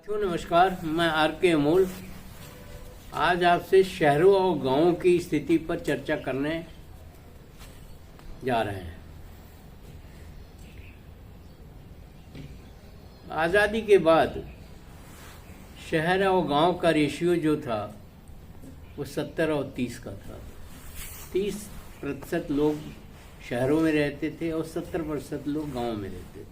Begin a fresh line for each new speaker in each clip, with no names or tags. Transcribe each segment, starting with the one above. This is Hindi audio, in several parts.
तो नमस्कार, मैं आर के अमोल आज आपसे शहरों और गांवों की स्थिति पर चर्चा करने जा रहे हैं। आज़ादी के बाद शहर और गांव का रेशियो जो था वो 70 और 30 का था। 30% लोग शहरों में रहते थे और 70% लोग गांव में रहते थे।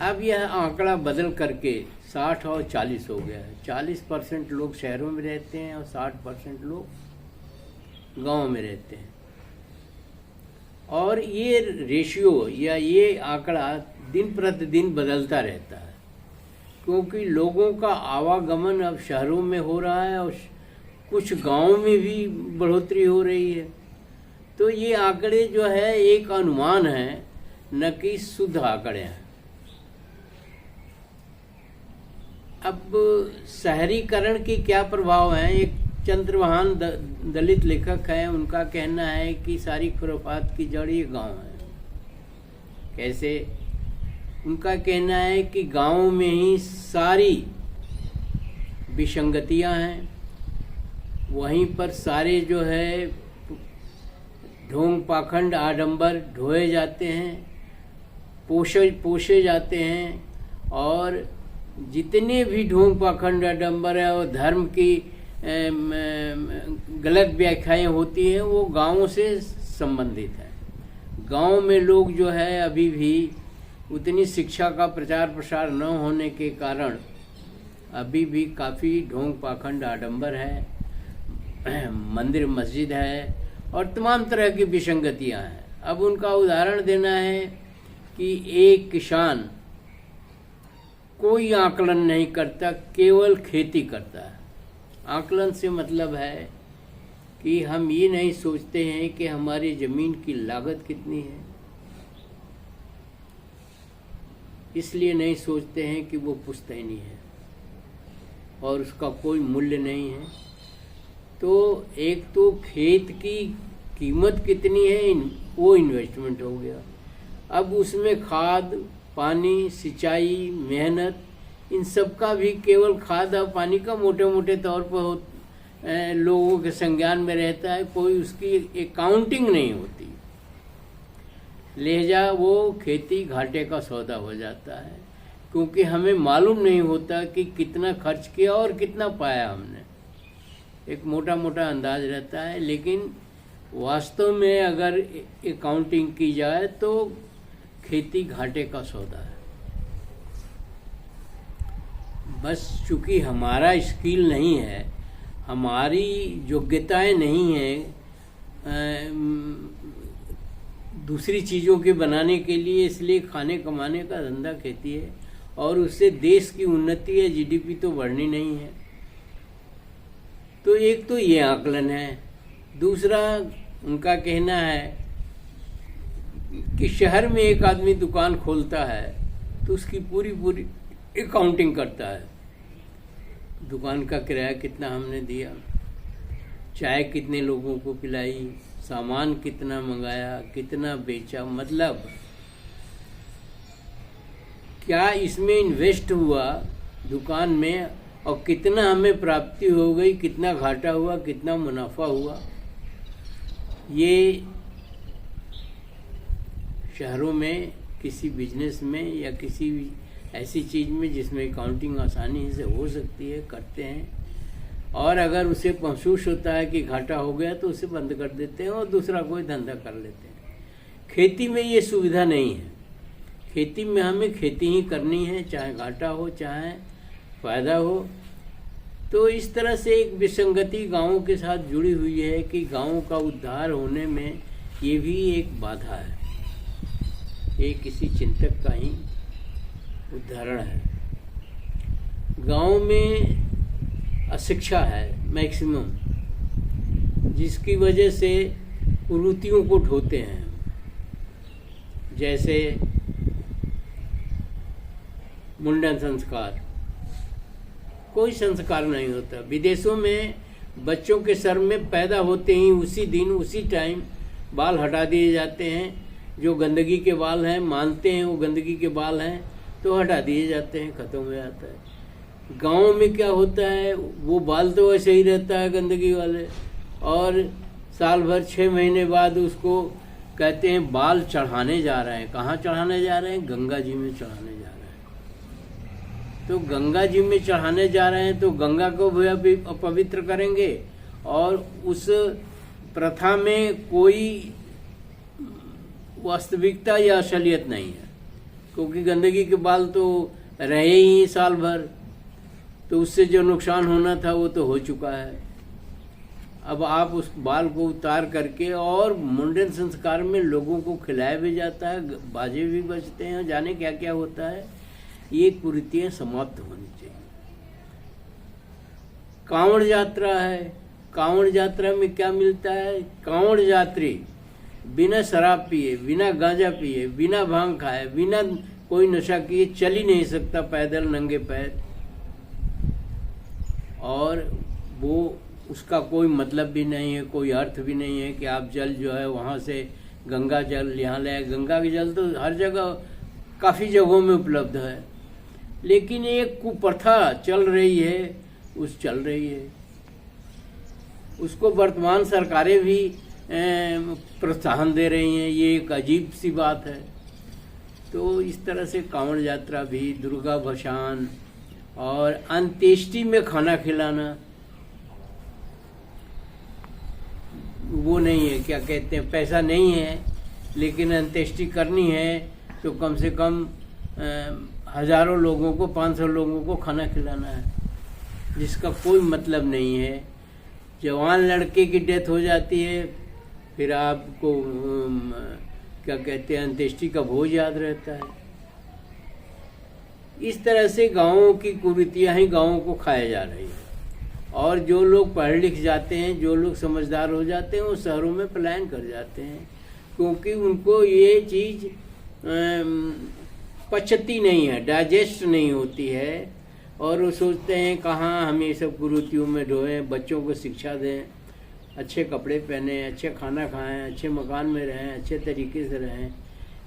अब यह आंकड़ा बदल करके 60 और 40 हो गया है। 40% लोग शहरों में रहते हैं और 60% लोग गांव में रहते हैं। और ये रेशियो या ये आंकड़ा दिन प्रतिदिन बदलता रहता है, क्योंकि लोगों का आवागमन अब शहरों में हो रहा है और कुछ गांव में भी बढ़ोतरी हो रही है। तो ये आंकड़े जो है एक अनुमान है, न कि शुद्ध आंकड़े हैं। अब शहरीकरण के क्या प्रभाव हैं? एक चंद्रभान दलित लेखक है, उनका कहना है कि सारी खुराफात की जड़ ये गाँव है। कैसे? उनका कहना है कि गाँव में ही सारी विसंगतियां हैं, वहीं पर सारे जो है ढोंग पाखंड आडंबर ढोए जाते हैं, पोषे जाते हैं। और जितने भी ढोंग पाखंड आडंबर है और धर्म की गलत व्याख्याएं होती हैं वो गाँव से संबंधित है। गांव में लोग जो है अभी भी उतनी शिक्षा का प्रचार प्रसार न होने के कारण अभी भी काफ़ी ढोंग पाखंड आडंबर है, मंदिर मस्जिद है और तमाम तरह की विसंगतियां हैं। अब उनका उदाहरण देना है कि एक किसान कोई आकलन नहीं करता, केवल खेती करता है। आकलन से मतलब है कि हम ये नहीं सोचते हैं कि हमारी ज़मीन की लागत कितनी है, इसलिए नहीं सोचते हैं कि वो पुश्तैनी है और उसका कोई मूल्य नहीं है। तो एक तो खेत की कीमत कितनी है वो इन्वेस्टमेंट हो गया। अब उसमें खाद पानी सिंचाई मेहनत इन सब का भी केवल खाद और पानी का मोटे मोटे तौर पर लोगों के संज्ञान में रहता है, कोई उसकी अकाउंटिंग नहीं होती। लिहाजा वो खेती घाटे का सौदा हो जाता है, क्योंकि हमें मालूम नहीं होता कि कितना खर्च किया और कितना पाया हमने। एक मोटा मोटा अंदाज रहता है, लेकिन वास्तव में अगर अकाउंटिंग की जाए तो खेती घाटे का सौदा है। बस चूंकि हमारा स्किल नहीं है, हमारी योग्यताएं नहीं हैं दूसरी चीज़ों के बनाने के लिए, इसलिए खाने कमाने का धंधा खेती है और उससे देश की उन्नति है, जीडीपी तो बढ़नी नहीं है। तो एक तो ये आकलन है। दूसरा उनका कहना है कि शहर में एक आदमी दुकान खोलता है तो उसकी पूरी अकाउंटिंग करता है। दुकान का किराया कितना हमने दिया, चाय कितने लोगों को पिलाई, सामान कितना मंगाया, कितना बेचा, मतलब क्या इसमें इन्वेस्ट हुआ दुकान में और कितना हमें प्राप्ति हो गई, कितना घाटा हुआ, कितना मुनाफा हुआ। ये शहरों में किसी बिजनेस में या किसी ऐसी चीज़ में जिसमें अकाउंटिंग आसानी से हो सकती है करते हैं, और अगर उसे महसूस होता है कि घाटा हो गया तो उसे बंद कर देते हैं और दूसरा कोई धंधा कर लेते हैं। खेती में ये सुविधा नहीं है। खेती में हमें खेती ही करनी है, चाहे घाटा हो चाहे फायदा हो। तो इस तरह से एक विसंगति गाँवों के साथ जुड़ी हुई है कि गाँवों का उद्धार होने में ये भी एक बाधा है। ये किसी चिंतक का ही उदाहरण है। गांव में अशिक्षा है मैक्सिमम, जिसकी वजह से कुरीतियों को ढोते हैं। जैसे मुंडन संस्कार, कोई संस्कार नहीं होता। विदेशों में बच्चों के सर में पैदा होते ही उसी दिन उसी टाइम बाल हटा दिए जाते हैं। जो गंदगी के बाल हैं मानते हैं वो गंदगी के बाल हैं, तो हटा दिए जाते हैं, खत्म हो जाता है। गाँव में क्या होता है, वो बाल तो वैसे ही रहता है गंदगी वाले, और साल भर 6 महीने बाद उसको कहते हैं बाल चढ़ाने जा रहे हैं। कहाँ चढ़ाने जा रहे हैं? गंगा जी में चढ़ाने जा रहे हैं। तो गंगा जी में चढ़ाने जा रहे हैं तो गंगा को भी अपवित्र करेंगे, और उस प्रथा में कोई वास्तविकता या असलियत नहीं है, क्योंकि गंदगी के बाल तो रहे ही साल भर, तो उससे जो नुकसान होना था वो तो हो चुका है। अब आप उस बाल को उतार करके, और मुंडन संस्कार में लोगों को खिलाया भी जाता है, बाजे भी बजते हैं, जाने क्या क्या होता है। ये कुरीतियां समाप्त होनी चाहिए। कांवड़ यात्रा है, कांवड़ यात्रा में क्या मिलता है? कांवड़ यात्री बिना शराब पिए, बिना गांजा पिए, बिना भांग खाए, बिना कोई नशा किए चल ही नहीं सकता पैदल नंगे पैर, और वो उसका कोई मतलब भी नहीं है, कोई अर्थ भी नहीं है कि आप जल जो है वहाँ से गंगा जल यहाँ ले। गंगा के जल तो हर जगह काफ़ी जगहों में उपलब्ध है, लेकिन एक कुप्रथा चल रही है, चल रही है, उसको वर्तमान सरकारें भी प्रोत्साहन दे रही हैं। ये एक अजीब सी बात है। तो इस तरह से कांवड़ यात्रा भी, दुर्गा भसान और अंत्येष्टि में खाना खिलाना, वो नहीं है, क्या कहते हैं, पैसा नहीं है लेकिन अंत्येष्टि करनी है तो कम से कम हजारों लोगों को, 500 लोगों को खाना खिलाना है, जिसका कोई मतलब नहीं है। जवान लड़के की डेथ हो जाती है, फिर आपको क्या कहते हैं, अंत्येष्टि का भोज याद रहता है। इस तरह से गाँवों की कुरीतियां ही गाँवों को खाया जा रही है, और जो लोग पढ़ लिख जाते हैं, जो लोग समझदार हो जाते हैं, वो शहरों में पलायन कर जाते हैं, क्योंकि उनको ये चीज़ पचती नहीं है, डाइजेस्ट नहीं होती है, और वो सोचते हैं कहाँ हम ये सब कुरीतियों में ढोएं, बच्चों को शिक्षा दें, अच्छे कपड़े पहने, अच्छे खाना खाएं, अच्छे मकान में रहें, अच्छे तरीके से रहें,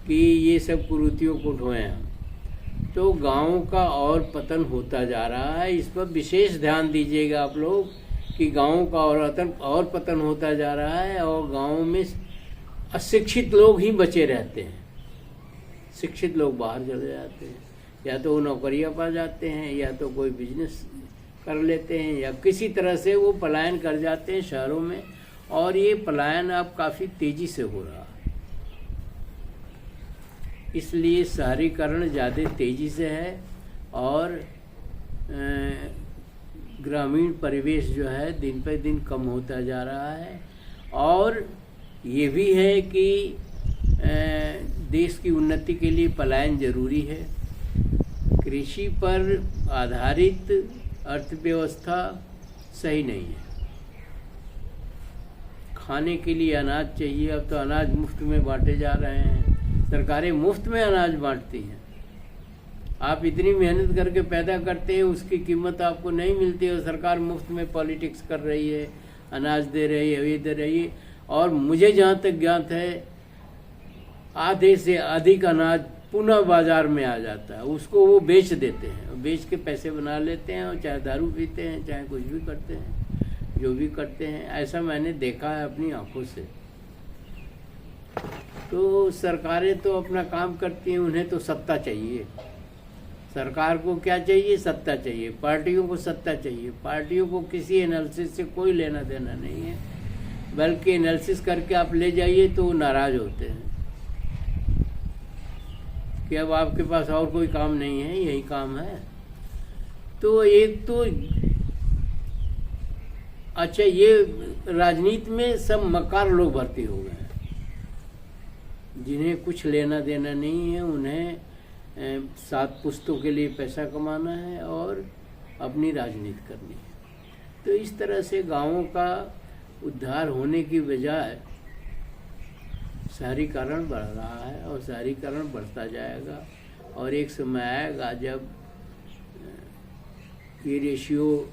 कि ये सब कुरीतियों को ढोएं हम। तो गाँव का और पतन होता जा रहा है। इस पर विशेष ध्यान दीजिएगा आप लोग कि गाँव का और पतन होता जा रहा है, और गाँव में अशिक्षित लोग ही बचे रहते हैं। शिक्षित लोग बाहर चले जाते हैं, या तो वो नौकरियां पा जाते हैं, या तो कोई बिजनेस कर लेते हैं, या किसी तरह से वो पलायन कर जाते हैं शहरों में। और ये पलायन अब काफ़ी तेज़ी से हो रहा है, इसलिए शहरीकरण ज़्यादा तेज़ी से है, और ग्रामीण परिवेश जो है दिन पर दिन कम होता जा रहा है। और ये भी है कि देश की उन्नति के लिए पलायन जरूरी है। कृषि पर आधारित अर्थव्यवस्था सही नहीं है। खाने के लिए अनाज चाहिए, अब तो अनाज मुफ्त में बांटे जा रहे हैं, सरकारें मुफ्त में अनाज बांटती हैं। आप इतनी मेहनत करके पैदा करते हैं, उसकी कीमत आपको नहीं मिलती है, और सरकार मुफ्त में पॉलिटिक्स कर रही है, अनाज दे रही है, ये दे रही है। और मुझे जहाँ तक ज्ञात है, आधे से अधिक अनाज पुनः बाजार में आ जाता है, उसको वो बेच देते हैं, बेच के पैसे बना लेते हैं, और चाहे दारू पीते हैं, चाहे कुछ भी करते हैं, जो भी करते हैं। ऐसा मैंने देखा है अपनी आंखों से। तो सरकारें तो अपना काम करती हैं, उन्हें तो सत्ता चाहिए। सरकार को क्या चाहिए? सत्ता चाहिए। पार्टियों को सत्ता चाहिए। पार्टियों को किसी एनालिसिस से कोई लेना देना नहीं है, बल्कि एनालिसिस करके आप ले जाइए तो वो नाराज होते हैं कि अब आपके पास और कोई काम नहीं है, यही काम है। तो एक तो अच्छा, ये राजनीति में सब मक्कार लोग भर्ती हो गए हैं, जिन्हें कुछ लेना देना नहीं है। उन्हें 7 पुश्तों के लिए पैसा कमाना है और अपनी राजनीति करनी है। तो इस तरह से गांवों का उद्धार होने की बजाय शहरीकरण बढ़ रहा है, और शहरीकरण बढ़ता जाएगा। और एक समय आएगा जब ये रेशियो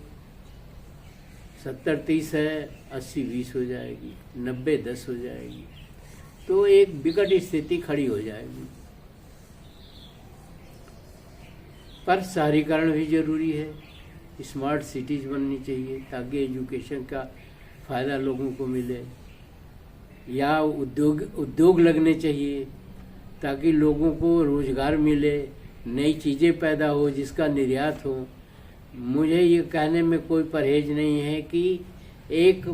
70-30 है, 80-20 हो जाएगी, 90-10 हो जाएगी। तो एक विकट स्थिति खड़ी हो जाएगी। पर शहरीकरण भी जरूरी है, स्मार्ट सिटीज बननी चाहिए ताकि एजुकेशन का फ़ायदा लोगों को मिले, या उद्योग लगने चाहिए ताकि लोगों को रोज़गार मिले, नई चीज़ें पैदा हो जिसका निर्यात हो। मुझे ये कहने में कोई परहेज नहीं है कि एक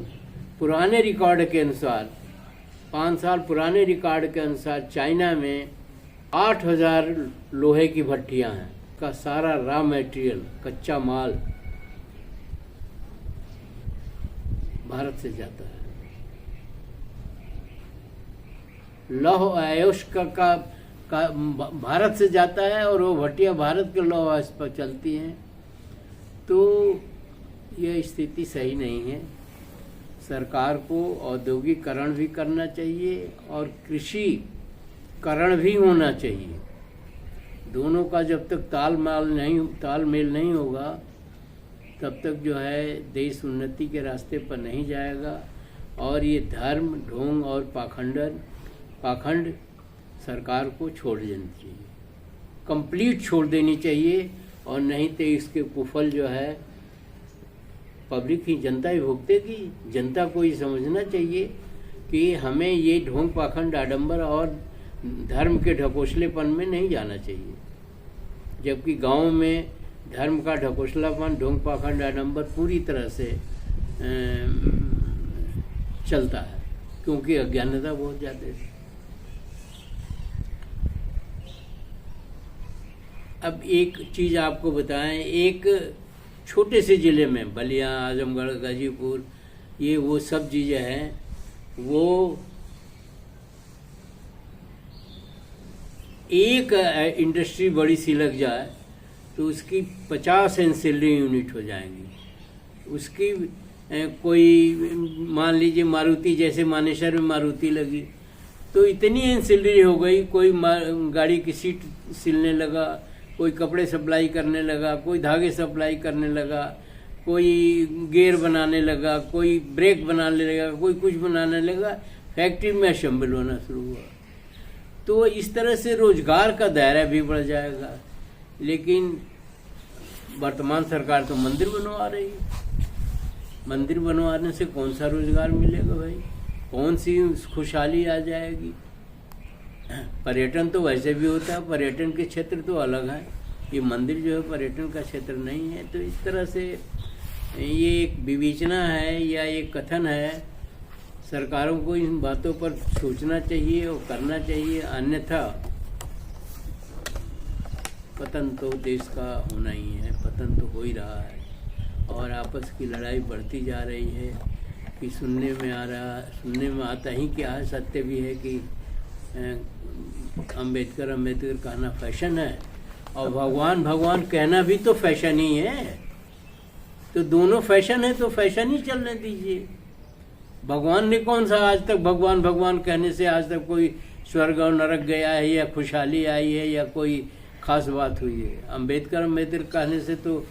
पुराने रिकॉर्ड के अनुसार, 5 साल पुराने रिकॉर्ड के अनुसार चाइना में 8000 लोहे की भट्टियां हैं, का सारा रॉ मटेरियल, कच्चा माल भारत से जाता है। लौह अयस्क का भारत से जाता है और वो भट्टियां भारत के लौह अयस्क पर चलती हैं। तो यह स्थिति सही नहीं है। सरकार को औद्योगिकरण भी करना चाहिए और कृषिकरण भी होना चाहिए। दोनों का जब तक तालमेल नहीं होगा तब तक जो है देश उन्नति के रास्ते पर नहीं जाएगा। और ये धर्म, ढोंग और पाखंड सरकार को छोड़ देनी चाहिए, कंप्लीट छोड़ देनी चाहिए। और नहीं तो इसके कुफल जो है पब्लिक ही, जनता ही भुगतेगी। जनता को ये समझना चाहिए कि हमें ये ढोंग, पाखंड, आडंबर और धर्म के ढकोसलेपन में नहीं जाना चाहिए। जबकि गांव में धर्म का ढकोसलापन, ढोंग, पाखंड, आडंबर पूरी तरह से चलता है, क्योंकि अज्ञानता बहुत ज़्यादा है। अब एक चीज़ आपको बताएं, एक छोटे से ज़िले में, बलिया, आजमगढ़, गाजीपुर, ये वो सब चीज़ें हैं, वो एक इंडस्ट्री बड़ी सी लग जाए तो उसकी 50 एंसिलरी यूनिट हो जाएंगी। उसकी कोई मान लीजिए मारुति, जैसे मानेसर में मारुति लगी तो इतनी एंसिलरी हो गई, कोई गाड़ी की सीट सिलने लगा, कोई कपड़े सप्लाई करने लगा, कोई धागे सप्लाई करने लगा, कोई गियर बनाने लगा, कोई ब्रेक बनाने लगा, कोई कुछ बनाने लगा, फैक्ट्री में असेंबल होना शुरू हुआ। तो इस तरह से रोजगार का दायरा भी बढ़ जाएगा। लेकिन वर्तमान सरकार तो मंदिर बनवा रही है। मंदिर बनवाने से कौन सा रोजगार मिलेगा भाई? कौन सी खुशहाली आ जाएगी? पर्यटन तो वैसे भी होता है, पर्यटन के क्षेत्र तो अलग है, ये मंदिर जो है पर्यटन का क्षेत्र नहीं है। तो इस तरह से ये एक विवेचना है या एक कथन है। सरकारों को इन बातों पर सोचना चाहिए और करना चाहिए, अन्यथा पतन तो देश का होना ही है, पतन तो हो ही रहा है। और आपस की लड़ाई बढ़ती जा रही है कि सुनने में आता ही क्या है, सत्य भी है कि अंबेडकर कहना फैशन है और भगवान कहना भी तो फैशन ही है। तो दोनों फैशन है तो फैशन ही चलने दीजिए। भगवान ने कौन सा आज तक भगवान कहने से आज तक कोई स्वर्ग और नरक गया है या खुशहाली आई है या कोई खास बात हुई है? अंबेडकर कहने से तो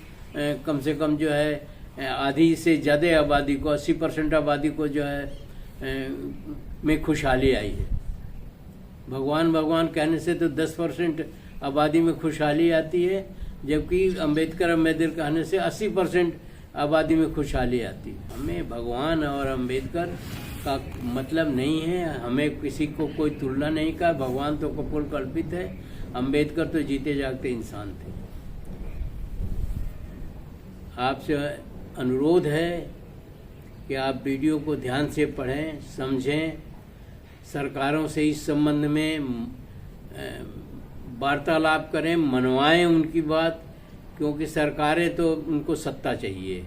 कम से कम जो है आधी से ज़्यादा आबादी को, 80% आबादी को जो है में खुशहाली आई है। भगवान कहने से तो 10% आबादी में खुशहाली आती है, जबकि अंबेडकर कहने से 80% आबादी में खुशहाली आती है। हमें भगवान और अंबेडकर का मतलब नहीं है, हमें किसी को कोई तुलना नहीं का। भगवान तो कपोल कल्पित है, अंबेडकर तो जीते जागते इंसान थे। आपसे अनुरोध है कि आप वीडियो को ध्यान से पढ़ें, समझें, सरकारों से इस संबंध में वार्तालाप करें, मनवाएं उनकी बात, क्योंकि सरकारें तो उनको सत्ता चाहिए,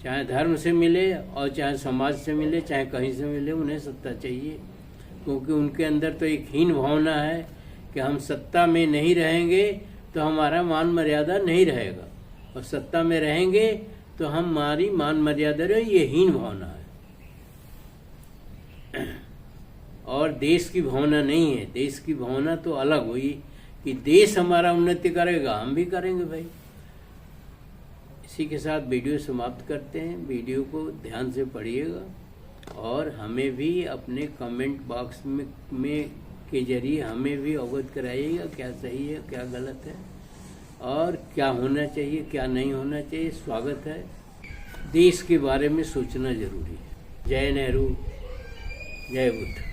चाहे धर्म से मिले और चाहे समाज से मिले, चाहे कहीं से मिले, उन्हें सत्ता चाहिए। क्योंकि उनके अंदर तो एक हीन भावना है कि हम सत्ता में नहीं रहेंगे तो हमारा मान मर्यादा नहीं रहेगा, और सत्ता में रहेंगे तो हमारी मान मर्यादा रहे, ये हीन भावना है। और देश की भावना नहीं है। देश की भावना तो अलग हुई कि देश हमारा उन्नति करेगा, हम भी करेंगे भाई। इसी के साथ वीडियो समाप्त करते हैं। वीडियो को ध्यान से पढ़िएगा और हमें भी अपने कमेंट बॉक्स में के जरिए हमें भी अवगत कराइएगा क्या सही है क्या गलत है। और क्या होना चाहिए क्या नहीं होना चाहिए स्वागत है। देश के बारे में सोचना जरूरी है। जय नेहरू, जय बुद्ध।